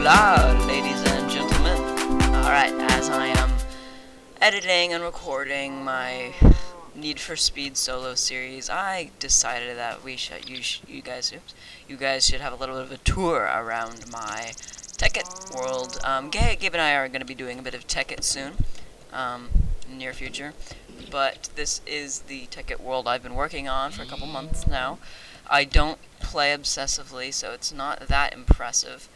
Hola, ladies and gentlemen. Alright, as I am editing and recording my Need for Speed solo series, I decided that you guys should have a little bit of a tour around my Tekkit world. Gabe and I are going to be doing a bit of Tekkit soon, in the near future. But this is the Tekkit world I've been working on for a couple months now. I don't play obsessively, so it's not that impressive.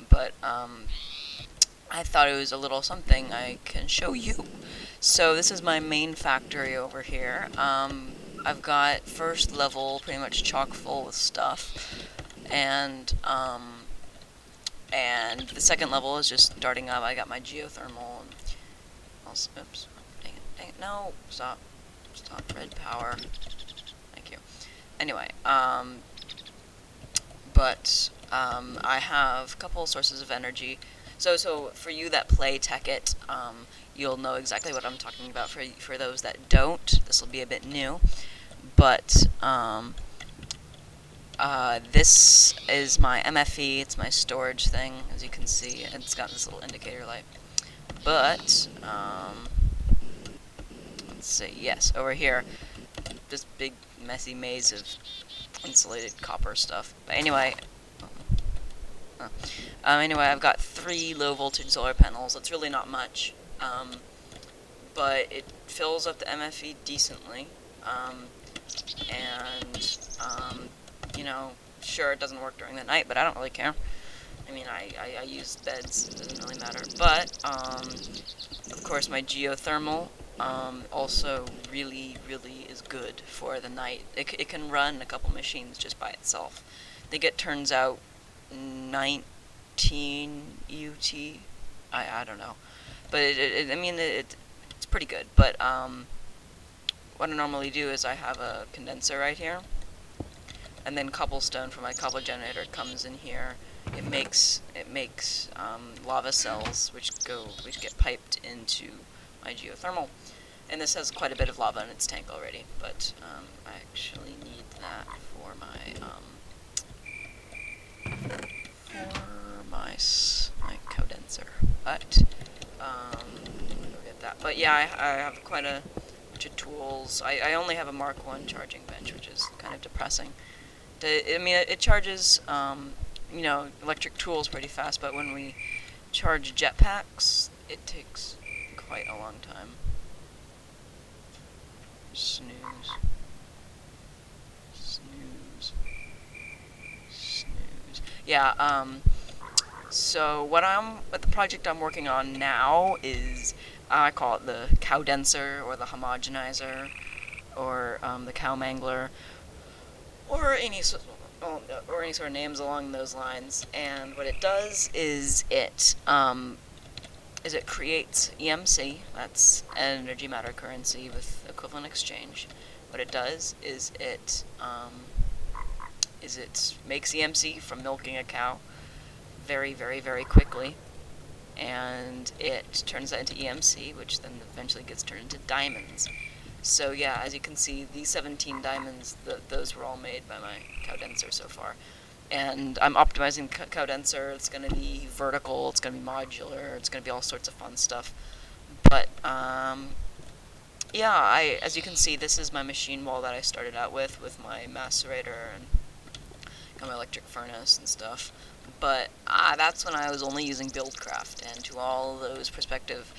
But I thought it was a little something I can show you. So this is my main factory over here. I've got first level pretty much chock full with stuff, and the second level is just starting up. I got my geothermal. And also, oops, dang it, no, stop, red power. Thank you. Anyway, I have a couple sources of energy. So for you that play Tekkit, you'll know exactly what I'm talking about. For those that don't, this will be a bit new. But this is my MFE. It's my storage thing, as you can see. It's got this little indicator light. But let's see. Yes, over here, this big messy maze of insulated copper stuff. But anyway. Anyway, I've got 3 low voltage solar panels. That's really not much, but it fills up the MFE decently, you know, sure, it doesn't work during the night, but I don't really care. I mean, I use beds, it doesn't really matter. But, of course, my geothermal, also really is good for the night. It can run a couple machines just by itself. I think it turns out 19 UT. I don't know, but it's pretty good. But what I normally do is I have a condenser right here, and then cobblestone for my cobble generator comes in here. It makes lava cells which get piped into my geothermal, and this has quite a bit of lava in its tank already. But I actually need that for my my Cowdenser, but go get that. But yeah, I have quite a bunch of tools. I only have a Mark 1 charging bench, which is kind of depressing. It charges you know, electric tools pretty fast, but when we charge jetpacks, it takes quite a long time. Snooze. Yeah, so what the project I'm working on now is, I call it the Cowdenser, or the homogenizer, or the cow mangler, or any sort of names along those lines. And what it does is it creates EMC, that's energy matter currency with equivalent exchange. What it does is it makes EMC from milking a cow very quickly, and it turns that into EMC, which then eventually gets turned into diamonds. So yeah, as you can see, these 17 diamonds, those were all made by my Cowdenser so far. And I'm optimizing Cowdenser. It's going to be vertical, it's going to be modular, it's going to be all sorts of fun stuff. But yeah, as you can see, this is my machine wall that I started out with my macerator and my electric furnace and stuff. But that's when I was only using Buildcraft, and to all those prospective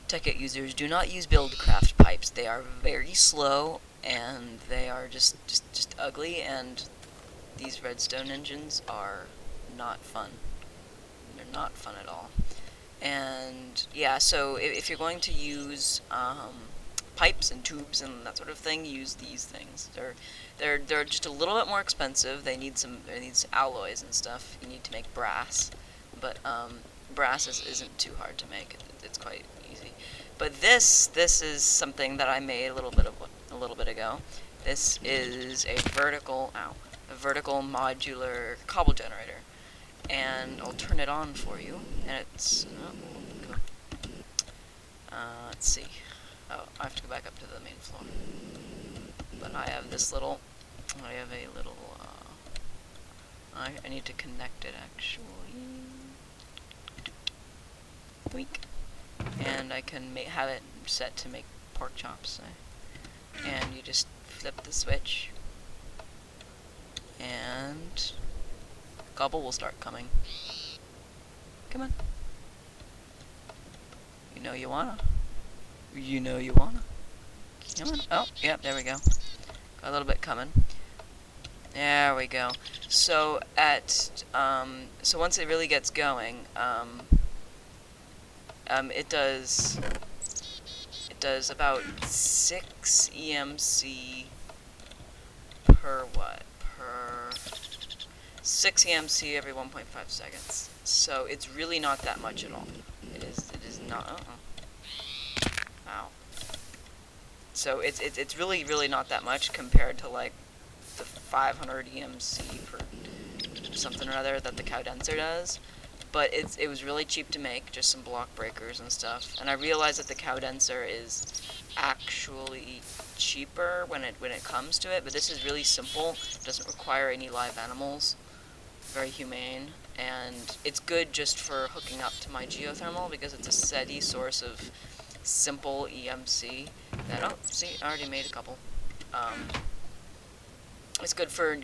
Tekkit users, do not use Buildcraft pipes. They are very slow, and they are just ugly, and these redstone engines are not fun. They're not fun at all. And yeah, so if you're going to use pipes and tubes and that sort of thing, use these things. They're just a little bit more expensive. They need alloys and stuff. You need to make brass, but brass isn't too hard to make. It's quite easy. But this is something that I made a little bit ago. This is a vertical modular cobble generator, and I'll turn it on for you. And it's let's see. Oh, I have to go back up to the main floor. But I have a little, I need to connect it actually. Boink. And I can have it set to make pork chops. And you just flip the switch, and gobble will start coming. Come on. You know you wanna. You know you wanna. Come on. Oh, yep, there we go. Got a little bit coming. There we go. So so once it really gets going, it does about 6 EMC per what? Per 6 EMC every 1.5 seconds. So it's really not that much at all. It is not. Wow. So it's really not that much compared to like the 500 EMC per something or other that the Cowdenser does. But it was really cheap to make, just some block breakers and stuff. And I realized that the Cowdenser is actually cheaper when it comes to it, but this is really simple. It doesn't require any live animals. Very humane, and it's good just for hooking up to my geothermal because it's a steady source of simple EMC. That see, I already made a couple. It's good for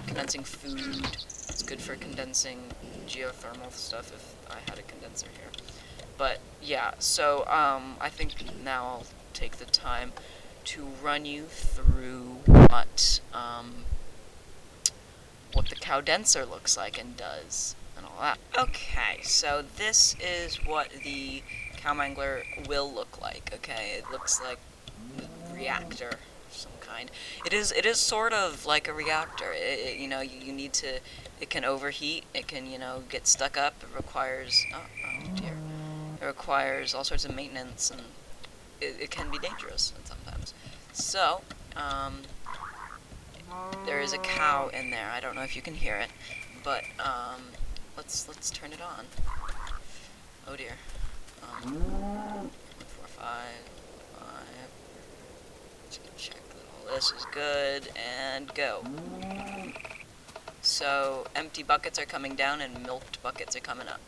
condensing food. It's good for condensing geothermal stuff if I had a condenser here. But yeah, so I think now I'll take the time to run you through what the Cowdenser looks like and does and all that. Okay, so this is what the Cowmangler will look like. Okay, it looks like a reactor of some kind. It is sort of like a reactor. You know, you need to. It can overheat. It can, you know, get stuck up. It requires oh dear. It requires all sorts of maintenance, and it can be dangerous sometimes. So there is a cow in there. I don't know if you can hear it, but let's turn it on. Oh dear. 1, 4, 5. Just check that all this is good and go. So empty buckets are coming down and milked buckets are coming up.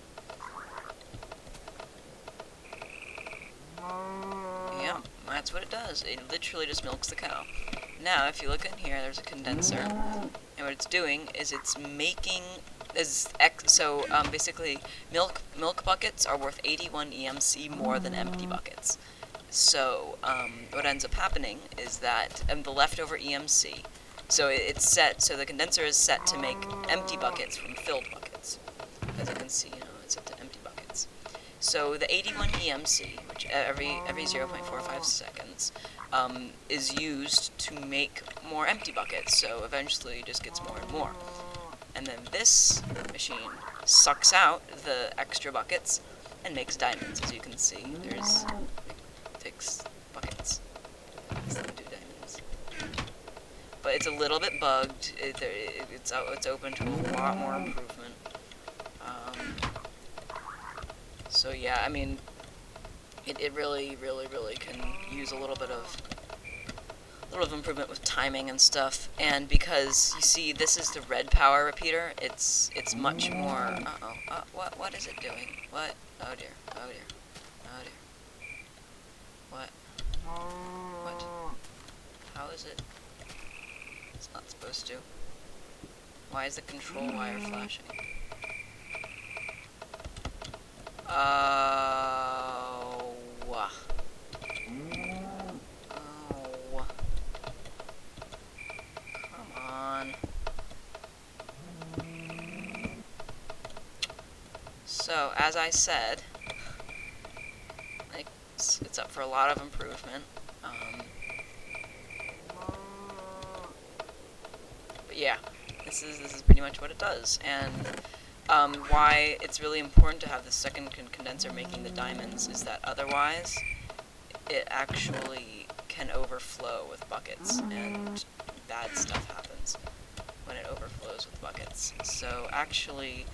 Yeah, that's what it does. It literally just milks the cow. Now, if you look in here, there's a condenser, and what it's doing is it's making basically milk buckets are worth 81 EMC more than empty buckets. So what ends up happening is that the leftover EMC. So it's set. So the condenser is set to make empty buckets from filled buckets. As you can see, you know, it's set to empty buckets. So the 81 EMC, which every 0.45 seconds, is used to make more empty buckets. So eventually, it just gets more and more. And then this machine sucks out the extra buckets and makes diamonds. As you can see, it takes buckets. Do diamonds. But it's a little bit bugged. It's open to a lot more improvement. So yeah, I mean, it really can use a little bit of improvement with timing and stuff. And because you see, this is the red power repeater. It's much more. What is it doing? What? Oh dear. Oh dear. Oh dear. What? What? How is it? It's not supposed to. Why is the control wire flashing? Oh. Come on. So, as I said, like, it's up for a lot of improvement. But yeah, this is pretty much what it does, and why it's really important to have the second condenser making the diamonds is that otherwise it actually can overflow with buckets, and bad stuff happens when it overflows with buckets. So actually,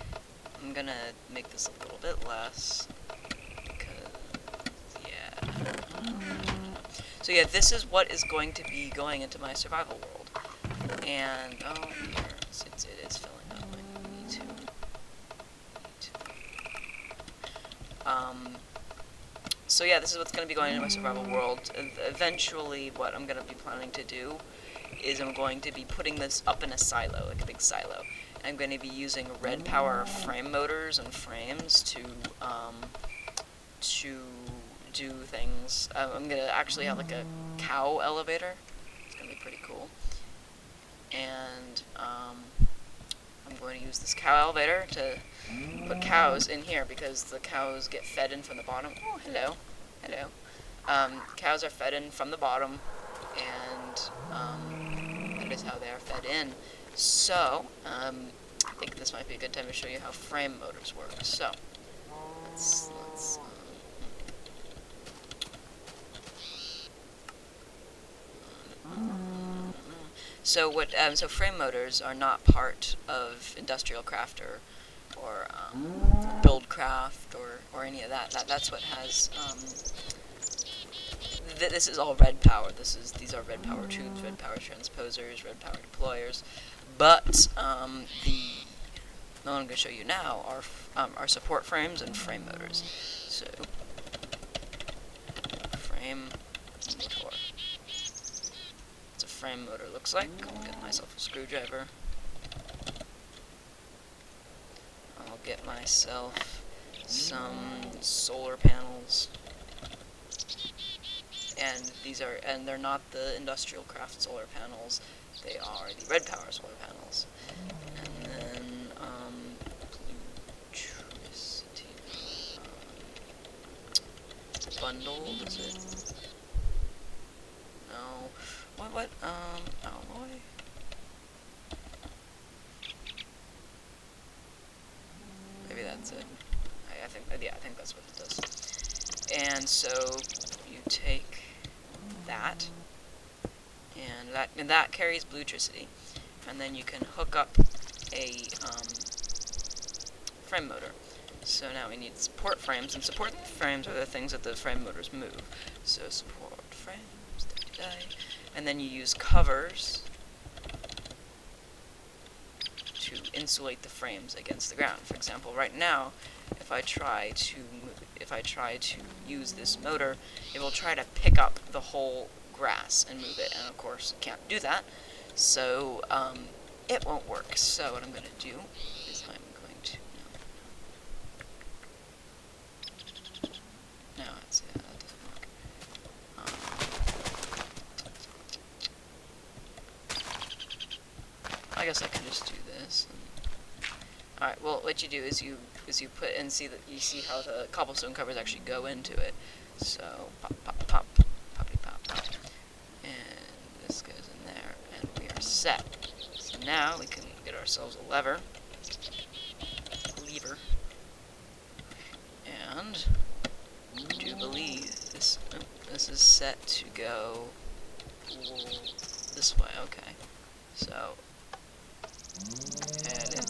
I'm gonna make this a little bit less, because, yeah. So yeah, this is what is going to be going into my survival world. And, oh dear, it is filling up. I need to. So yeah, this is what's going to be going into my survival world. Eventually, what I'm going to be planning to do is I'm going to be putting this up in a silo, like a big silo. And I'm going to be using red power frame motors and frames to do things. I'm going to actually have like a cow elevator. It's going to be pretty cool. And I'm going to use this cow elevator to put cows in here because the cows get fed in from the bottom. Oh, hello. Hello. Cows are fed in from the bottom, and that is how they are fed in. So, I think this might be a good time to show you how frame motors work. So, let's so frame motors are not part of industrial craft or build craft or any of that. That's what has this is all red power. These are red power tubes, red power transposers, red power deployers. But the one I'm going to show you now are support frames and frame motors. So frame motor. It's a frame motor looks like. I'll get myself a screwdriver. I'll get myself some solar panels. And they're not the industrial craft solar panels. They are the red power solar panels. And then electricity bundled, is it? No. What? Alloy? Maybe that's it. I think that's what it does. And so you take that, and that carries bluetricity, and then you can hook up a frame motor. So now we need support frames, and support frames are the things that the frame motors move. So support frames, and then you use covers to insulate the frames against the ground. For example, right now, if I try to use this motor, it will try to pick up the whole grass and move it, and of course it can't do that, so it won't work. So what I'm going to do is I'm going to no, that doesn't work. I guess I could just do this. Alright, well, what you do is you put and see how the cobblestone covers actually go into it. So pop, pop, pop, poppy, pop, pop, and this goes in there, and we are set. So now we can get ourselves a lever, and I do believe this is set to go this way. Okay, so head in.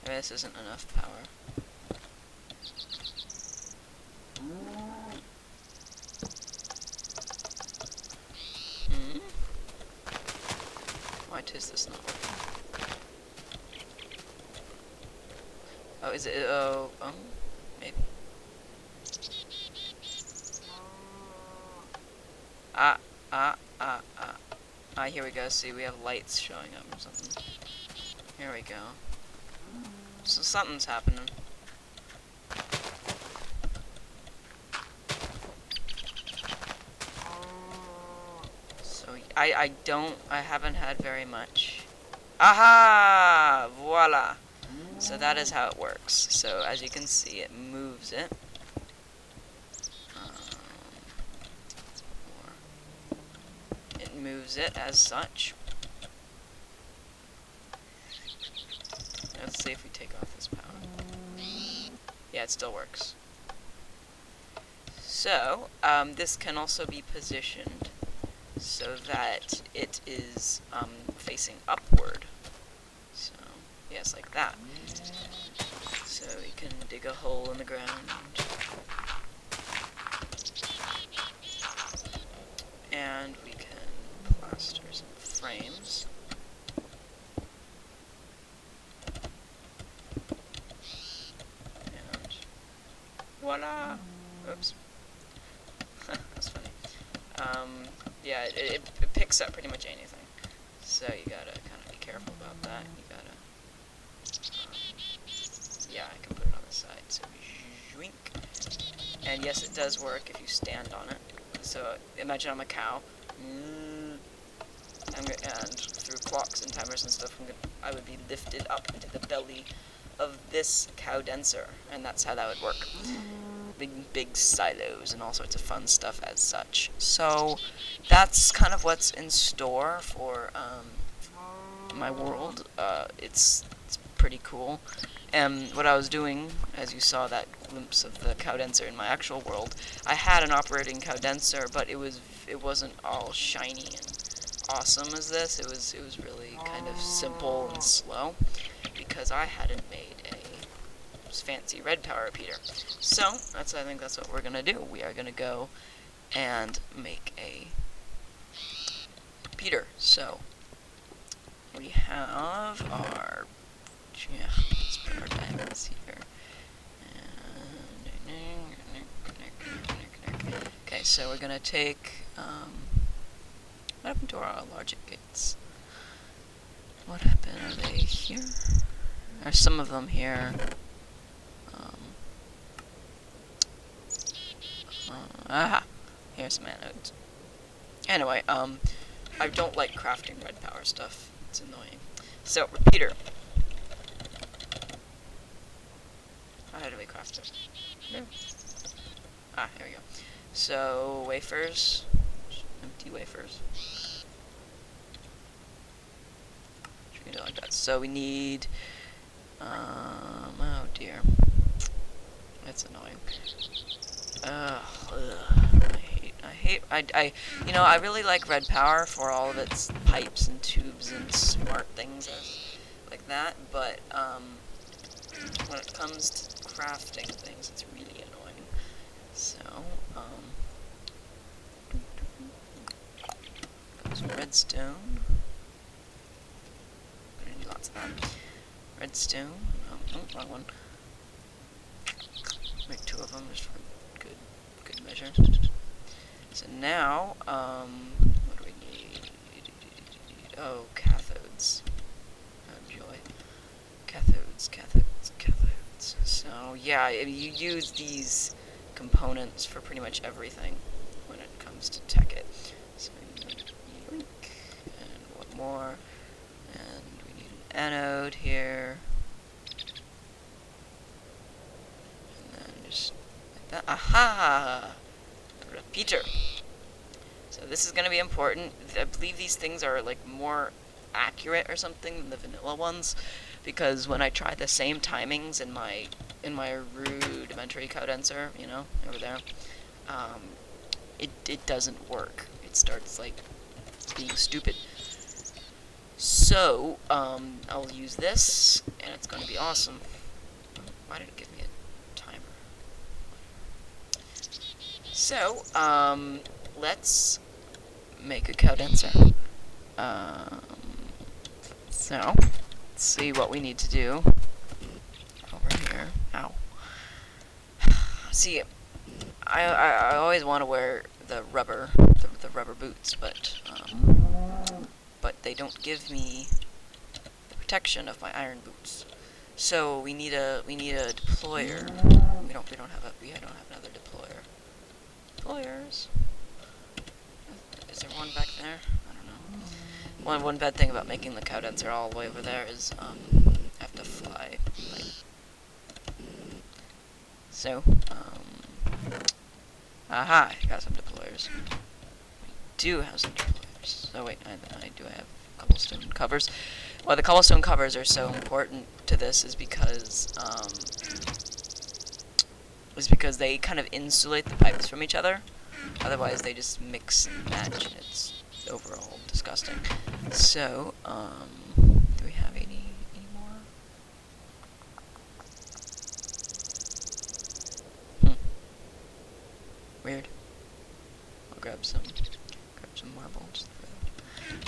Maybe this isn't enough power. Why is this not working? Oh, is it? Oh, maybe. Here we go. See, we have lights showing up or something. Here we go. So something's happening. So I haven't had very much. Aha! Voila! So that is how it works. So as you can see, it moves it. It moves it as such. Let's see if we take off this power. Yeah, it still works. So, this can also be positioned so that it is facing upward. So, yes, like that. So we can dig a hole in the ground. And we can plaster some frames. And voila! Oops. Yeah, it picks up pretty much anything. So you gotta kind of be careful about that. You gotta, yeah, I can put it on the side. So, zwink. And yes, it does work if you stand on it. So imagine I'm a cow. And through clocks and timers and stuff, I would be lifted up into the belly of this Cowdenser, and that's how that would work. Big silos and all sorts of fun stuff as such. So that's kind of what's in store for my world. It's pretty cool. And what I was doing, as you saw that glimpse of the Cowdenser in my actual world, I had an operating Cowdenser, but it wasn't all shiny and awesome as this. It was really kind of simple and slow because I hadn't made a fancy red power repeater. So I think that's what we're gonna do. We are gonna go and make a repeater. So we have our let's put our diamonds here. Okay, so we're gonna take what happened to our logic gates? What happened? Are they here? There's some of them here. Here's some anodes. Anyway, I don't like crafting red power stuff. It's annoying. So, repeater. How do we craft it? No. Here we go. So, wafers. Empty wafers. Like that. So we need, oh dear. That's annoying. I really like red power for all of its pipes and tubes and smart things like that, but, when it comes to crafting things, it's really annoying. So, some redstone. Lots of that. Redstone. Oh, wrong one. Make 2 of them just for good measure. So now, what do we need? Oh, cathodes. Oh joy. Cathodes. So yeah, you use these components for pretty much everything when it comes to Tekkit. So yoink, and one more, and we need an anode here, and then just like that. Aha! Repeater. So this is going to be important. I believe these things are like more accurate or something than the vanilla ones, because when I try the same timings in my rudimentary Cowdenser, you know, over there, it doesn't work. It starts like being stupid. So I'll use this, and it's going to be awesome. Why did it give me a timer? So let's make a Cowdenser. So let's see what we need to do over here. Ow. See, I always want to wear the rubber boots, but they don't give me the protection of my iron boots. So we need a deployer. We don't have another deployer. Deployers. Is there one back there? I don't know. One bad thing about making the Cowdenser all the way over there is I have to fly. So aha! I got some deployers. We do have some deployers. Oh wait, I have cobblestone covers. Why the cobblestone covers are so important to this is because they kind of insulate the pipes from each other. Otherwise, they just mix and match, and it's overall disgusting. So, do we have any more? Weird. I'll grab some marble just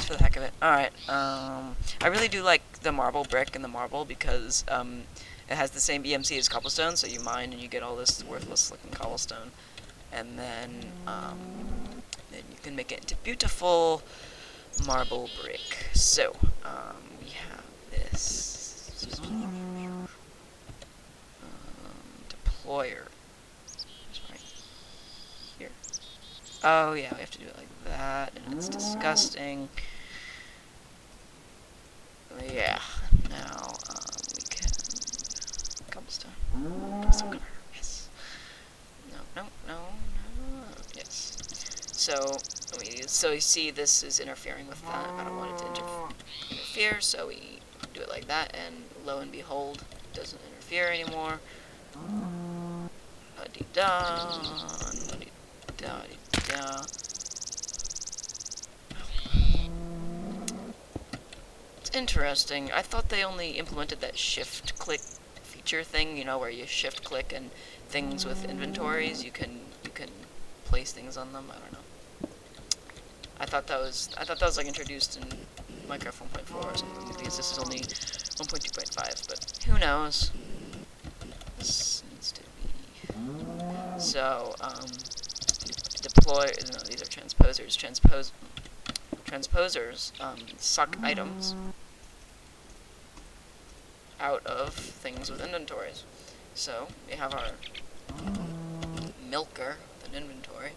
for the heck of it. Alright, I really do like the marble brick and the marble because it has the same EMC as cobblestone, so you mine and you get all this worthless looking cobblestone, and then you can make it into beautiful marble brick. So, we have this deployer. Just right here. Oh yeah, we have to do it like that, and it's disgusting. Yeah. Now we can cobblestone. Cobblestone cover. Yes. No. Yes. So you see, this is interfering with that. I don't want it to interfere, so we do it like that, and lo and behold, it doesn't interfere anymore. La-dee-da, la-dee-da-dee-da. It's interesting. I thought they only implemented that shift-click feature thing, you know, where you shift-click and things with inventories, you can place things on them. I don't know. I thought that was like introduced in Minecraft 1.4 or something, because this is only 1.2.5, but who knows? This needs to be. So, deploy, no, these are transposers. Transposers suck items out of things with inventories. So, we have our milker with an inventory.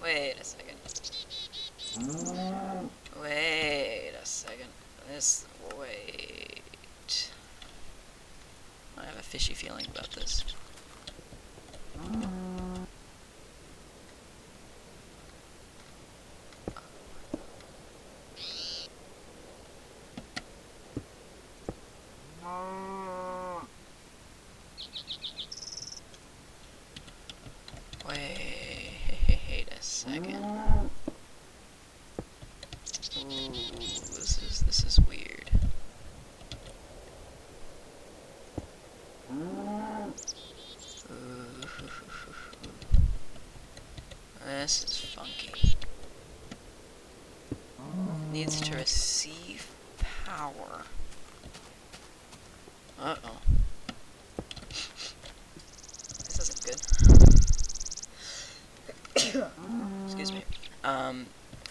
Wait a second. Wait a second. Wait. I have a fishy feeling about this. Wait a second. Ooh, this is weird. Ooh. This is funky. Needs to receive power. Uh-oh. This isn't good. Excuse me.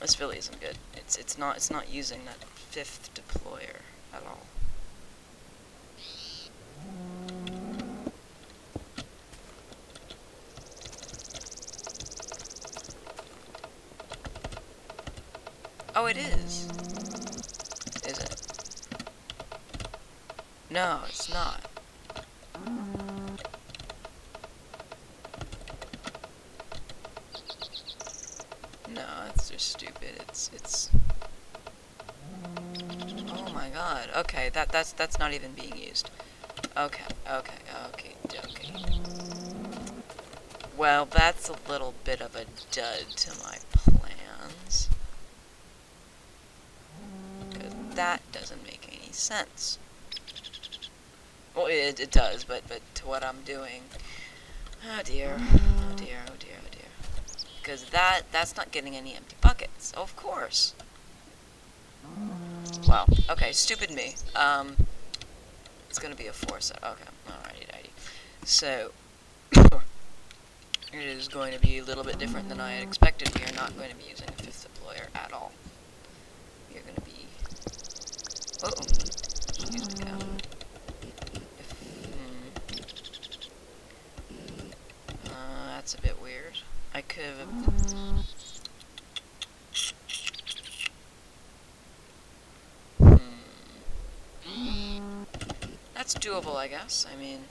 This really isn't good. It's not using that fifth deployer at all. Oh, it is. Is it? No, it's not. No, it's just stupid. It's. Oh my god. Okay, that's not even being used. Okay. Well, that's a little bit of a dud to my plans. Because that doesn't make any sense. Well, it does, but to what I'm doing. Oh dear. Because that's not getting any empty buckets, of course. Wow. Okay, stupid me. It's gonna be a 4 set. Okay, alrighty. So, it is going to be a little bit different than I had expected. We are not going to be using a fifth deployer at all. We are going to be. Excuse me, cow. That's a bit weird. I could have. That's doable, I guess. I mean.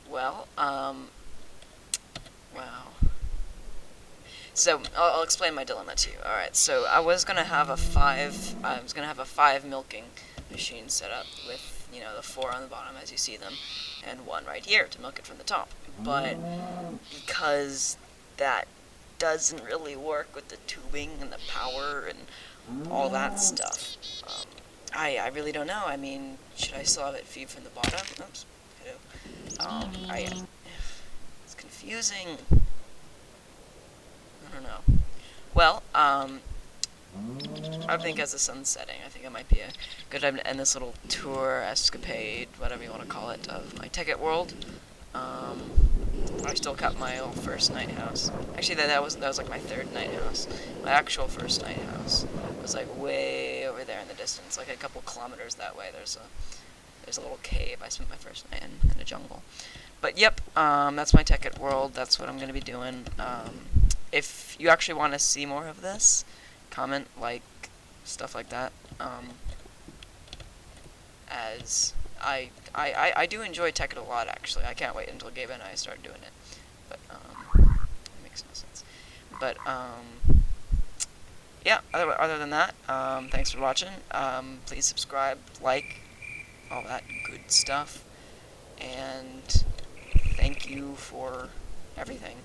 Well, wow. So, I'll explain my dilemma to you. Alright, so I was gonna have a 5 milking machine set up with, you know, the 4 on the bottom as you see them, and 1 right here to milk it from the top. But because that doesn't really work with the tubing and the power and all that stuff, I really don't know. I mean, should I still have it feed from the bottom? Oops. Hello. It's confusing. I don't know. Well, I think as the sun's setting, I think it might be a good time to end this little tour, escapade, whatever you want to call it, of my Tekkit world. I still kept my old first night house. Actually, that was like my third night house. My actual first night house was like way over there in the distance, like a couple kilometers that way. There's a little cave. I spent my first night in a jungle. But yep, that's my Tekkit world. That's what I'm gonna be doing. If you actually want to see more of this, comment, like, stuff like that. As I do enjoy Tekkit a lot, actually. I can't wait until Gabe and I start doing it. But, it makes no sense. But, yeah, other than that, thanks for watching. Please subscribe, like, all that good stuff. And thank you for everything.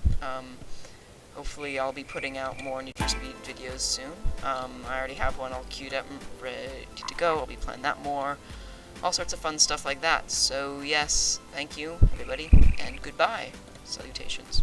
Hopefully I'll be putting out more Need for Speed videos soon. I already have one all queued up and ready to go. I'll be playing that more. All sorts of fun stuff like that. So yes, thank you, everybody, and goodbye. Salutations.